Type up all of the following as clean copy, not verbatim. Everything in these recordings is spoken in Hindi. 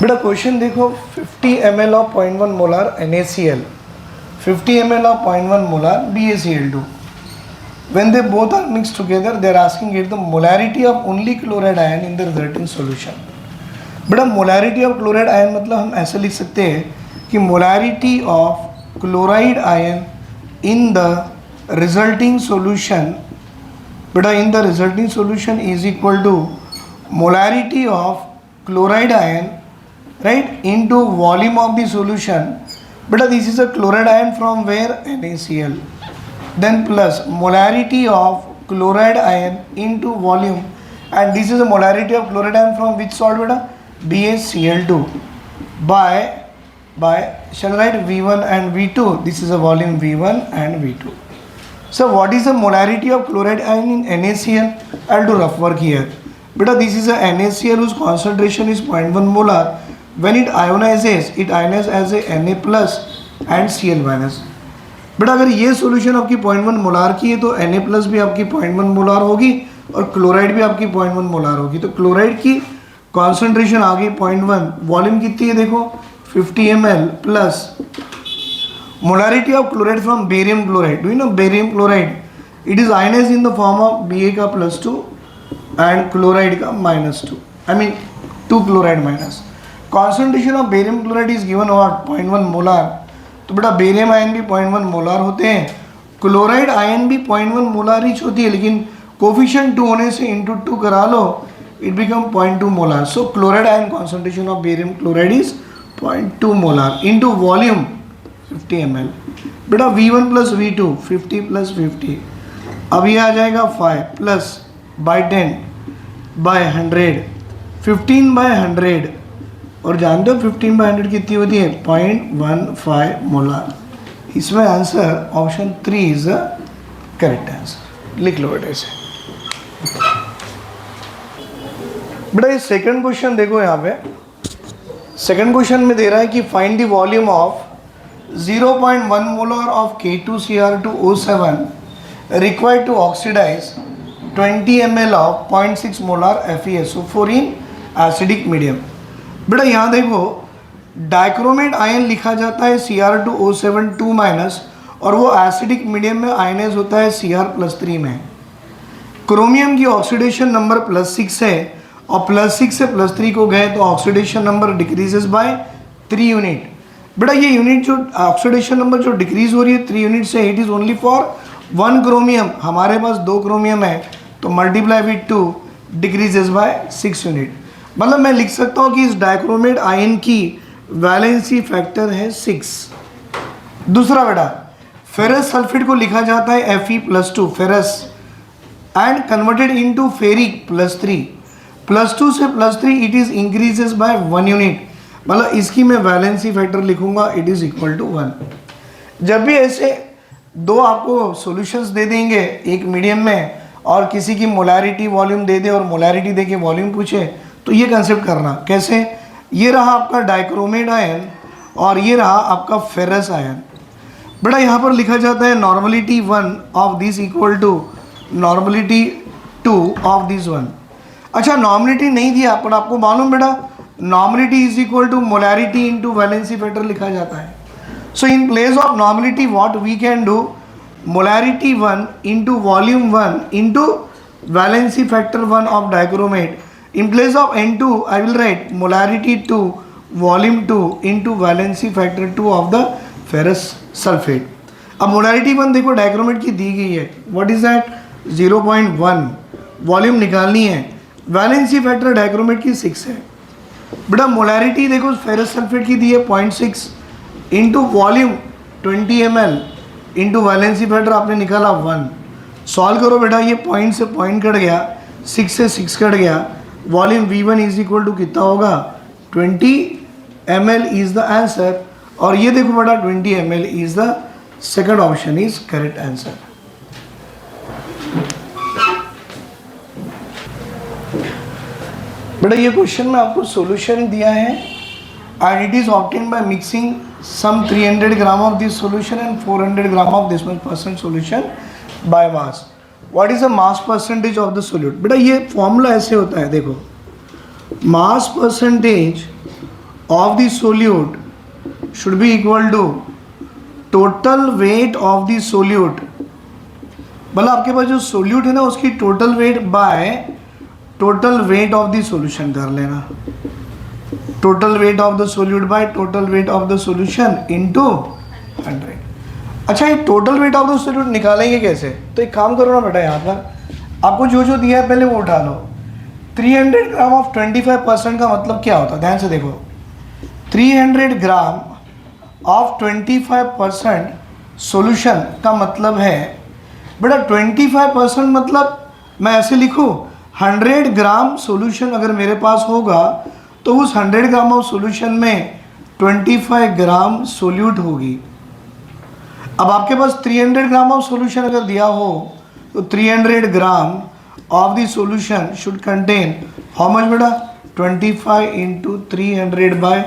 बेटा क्वेश्चन देखो 50 ml of 0.1 molar NaCl, 50 ml of 0.1 molar BaCl2. When they both are mixed together, they are asking it the molarity of only chloride ion in the resulting solution. बेटा molarity of chloride ion मतलब हम ऐसे लिख सकते हैं कि molarity of chloride ion in the resulting solution, बेटा in the resulting solution is equal to molarity of chloride ion, right, into volume of the solution. Beta this is a chloride ion from where? NaCl. Then plus molarity of chloride ion into volume, and this is a molarity of chloride ion from which salt? Beta BaCl2 by shall write V1 and V2. This is a volume V1 and V2. So what is the molarity of chloride ion in NaCl? I'll do rough work here. Beta this is a NaCl whose concentration is 0.1 molar. When it ionizes as a Na plus and Cl minus. बेटा अगर ये सॉल्यूशन आपकी 0.1 मोलार की है तो Na प्लस भी आपकी 0.1 मोलार होगी और क्लोराइड भी आपकी 0.1 मोलार होगी. तो क्लोराइड की कॉन्सेंट्रेशन आ गई 0.1, वॉल्यूम कितनी है देखो 50 ml plus molarity of chloride from barium chloride. Do you know barium chloride? It is ionize in the form of Ba का +2 एंड क्लोराइड का -2. I mean 2 chloride minus. Concentration of barium chloride is given what 0.1 molar. तो बेटा बेरियम आयन भी 0.1 मोलार होते हैं, क्लोराइड आयन भी 0.1 मोलार रीच होती है, लेकिन कोफिशिएंट 2 होने से इंटू 2 करा लो it become 0.2 molar. So chloride ion concentration of barium chloride is 0.2 molar into volume 50 ml. बेटा V1 प्लस V2 50 प्लस 50, अब ये आ जाएगा 5 प्लस बाई 10 बाय 100 15 बाय 100, और जानते हो 15 बाय 100 कितनी होती है 0.15 मोलार. इसमें answer option 3 is the correct answer. लिख लो बेटा इसे. बेटा ये सेकंड क्वेश्चन देखो, यहाँ पे सेकंड क्वेश्चन में दे रहा है कि find the volume of 0.1 molar of K2Cr2O7 required to oxidize 20 ml of 0.6 molar FeSO4 in acidic medium. बेटा यहाँ देखो डाइक्रोमेट आयन लिखा जाता है Cr2O7 2 माइनस, और वो एसिडिक मीडियम में आयनाइज होता है Cr+3 में. क्रोमियम की ऑक्सीडेशन नंबर +6 है और +6 से +3 को गए तो oxidation number decreases by 3 unit. बेटा ये यूनिट जो ऑक्सीडेशन नंबर जो डिक्रीज हो रही है 3 यूनिट से, it is only for 1 chromium. हमारे पास 2 क्रोमियम है तो multiply with 2 decreases by 6 unit. मतलब मैं लिख सकता हूँ कि इस डाइक्रोमेट आयन की वैलेंसी फैक्टर है 6. दूसरा बेटा फेरस सल्फेट को लिखा जाता है Fe+2 ferrous and converted into ferric +3. +2 से +3 it is increases by 1 unit. मतलब इसकी मैं वैलेंसी फैक्टर लिखूंगा इट इज़ इक्वल टू 1. जब भी ऐसे दो आपको सॉल्यूशंस दे देंगे एक मीडियम में और किसी की मोलैरिटी वॉल्यूम दे दे और मोलैरिटी दे के वॉल्यूम पूछे, तो ये कंसेप्ट करना कैसे. ये रहा आपका डाइक्रोमेट आयन और ये रहा आपका फेरस आयन. बेटा यहाँ पर लिखा जाता है normality 1 of this equal to normality 2 of this 1. अच्छा नॉर्मलिटी नहीं दिया पर आपको मालूम बेटा normality is equal to molarity into valency factor लिखा जाता है. So in place of normality what we can do molarity 1 into volume 1 into valency factor 1 of dichromate. In place of N2, I will write molarity 2, volume 2 into valency factor 2 of the ferrous sulfate. अब molarity 1 देखो डाइक्रोमेट की दी गई है. What is that? 0.1. वॉल्यूम निकालनी है. वैलेंसी फैक्टर डाइक्रोमेट की 6 है. बेटा मोलारिटी देखो फेरस सल्फेट की दी है 0.6 into volume 20 ml into valency factor आपने निकाला 1. सॉल्व करो बेटा, ये पॉइंट से पॉइंट कट गया, 6 से 6 कट गया. Volume V1 is equal to कितना होगा 20 ml इज द आंसर. और ये देखो बेटा 20 ml is the second option is correct answer. बेटा ये क्वेश्चन में आपको सॉल्यूशन दिया है and it is obtain by mixing some 300 gram of this solution and 400 gram of this % solution by mass. What is the mass percentage of the solute. बेटा ये फॉर्मूला ऐसे होता है देखो, mass percentage of the solute should be equal to total weight of the solute, मतलब आपके पास जो सोल्यूट है ना उसकी total weight by total weight of the solution कर लेना, total weight of the solute by total weight of the solution into 100। अच्छा, ये total weight of the solute निकालेंगे कैसे? तो एक काम करो ना बेटा, यहाँ पर आपको जो जो दिया है पहले वो उठा लो। 300 ग्राम ऑफ 25% का मतलब क्या होता है? ध्यान से देखो, 300 ग्राम ऑफ 25% सॉल्यूशन का मतलब है बेटा 25% मतलब मैं ऐसे लिखूँ 100 ग्राम सॉल्यूशन अगर मेरे पास होगा तो उस 100 ग्राम ऑफ सॉल्यूशन में 25 ग्राम सोल्यूट होगी। अब आपके पास 300 ग्राम ऑफ सॉल्यूशन अगर दिया हो तो 300 gram of the solution should contain how much बेटा? 25 इंटू 300 बाय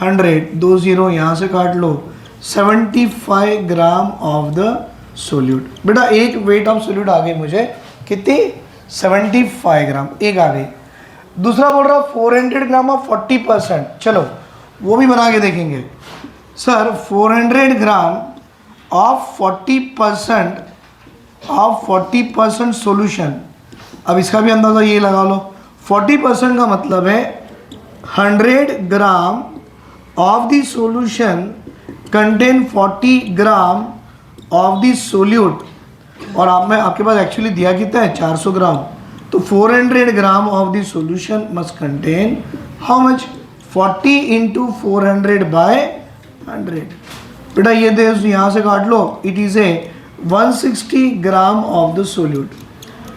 100, 2 0 यहाँ से काट लो, 75 ग्राम ऑफ द सोल्यूट। बेटा एक वेट ऑफ सोल्यूट आ गई मुझे कितनी? 75 ग्राम, एक आ गई। दूसरा बोल रहा 400 ग्राम ऑफ 40%, चलो वो भी बना के देखेंगे। सर 400 ग्राम ऑफ 40% सॉल्यूशन, अब इसका भी अंदाज़ा ये लगा लो, 40% का मतलब है 100 ग्राम of the solution contain 40 gram of the solute, और आप में आपके पास एक्चुअली दिया कितना है? 400 ग्राम। तो 400 gram of the solution must contain how much? 40 into 400 by 100। बेटा ये दे यहाँ से काट लो, it is a 160 gram of the solute.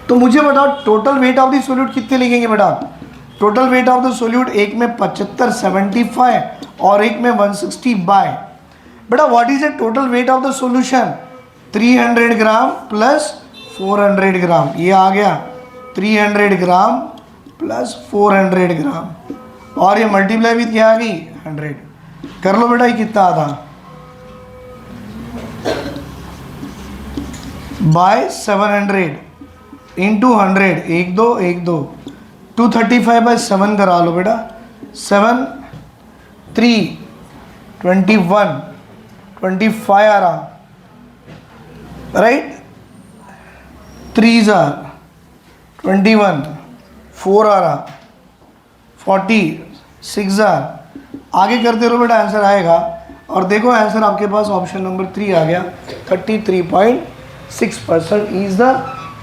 तो मुझे बताओ total weight of the solute कितने लिखेंगे बेटा? Total weight of the solute एक में 75 75 और एक में 160 बाय, बेटा what is the total weight of the solution? 300 gram plus 400 ग्राम, ये आ गया 300 ग्राम प्लस 400 ग्राम, और ये मल्टीप्लाई विथ क्या आ गई? 100। कर लो बेटा, ये कितना आता? बाय 700 इंटू 100, 1 2 1 2, 235 बाय 7 करा लो बेटा, 7 3 21 25 आ रहा, राइट? 3 21 4 आ रहा, 40 6 आगे करते रहो बेटा, आंसर आएगा। और देखो आंसर आपके पास ऑप्शन नंबर 3 आ गया, 33.6% is the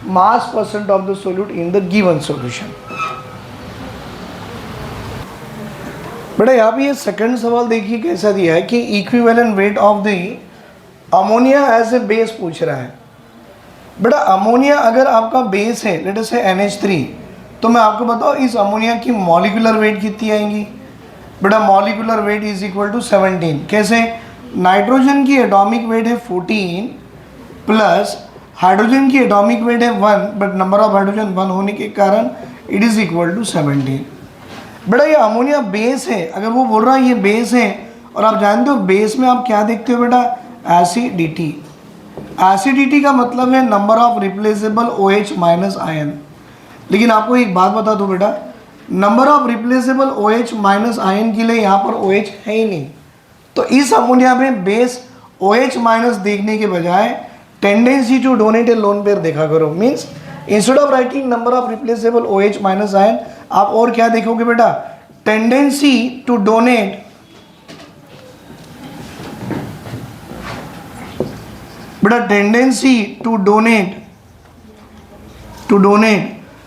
mass percent of the solute in the given solution. बेटा यहाँ पे ये सेकंड सवाल देखिए कैसा दिया है कि equivalent weight of the ammonia as a base पूछ रहा है। बेटा अमोनिया अगर आपका बेस है लेट अस से NH3, तो मैं आपको बताऊँ इस अमोनिया की मॉलिक्यूलर वेट कितनी आएंगी? बेटा molecular weight is equal to 17। कैसे? नाइट्रोजन की एटॉमिक वेट है 14 प्लस हाइड्रोजन की एटॉमिक वेट है 1, बट नंबर ऑफ हाइड्रोजन 1 होने के कारण इट इज इक्वल टू 17। बेटा ये अमोनिया बेस है, अगर वो बोल रहा है ये बेस है, और आप जानते हो बेस में आप क्या देखते हो बेटा? एसिडिटी। एसिडिटी का मतलब है number of replaceable OH minus ion. लेकिन आपको एक बात बता दो बेटा, number of replaceable OH minus ion के लिए यहाँ पर OH है ही नहीं, तो इस अमोनिया में बेस OH माइनस देखने के बजाय tendency to donate a lone pair देखा करो। Means instead of writing number of replaceable OH minus ion आप और क्या देखोगे बेटा? टेंडेंसी टू डोनेट बेटा tendency to donate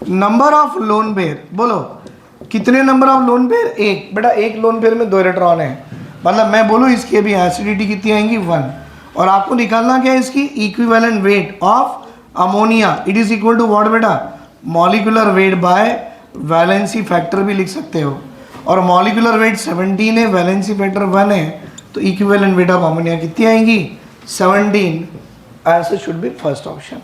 number of lone pair. बोलो कितने नंबर ऑफ लोन पेयर? एक। बेटा एक लोन पेयर में 2 इलेक्ट्रॉन है, मतलब मैं बोलूँ इसकी अभी एसिडिटी कितनी आएंगी? 1। और आपको निकालना क्या है? इसकी equivalent weight of ammonia, it is equal to what बेटा? Molecular weight by valency factor भी लिख सकते हो, और मॉलिक्यूलर वेट 17 है, वैलेंसी फैक्टर 1 है, तो इक्विवेलेंट वेट ऑफ अमोनिया कितनी आएंगी? 17। Answer should be first option.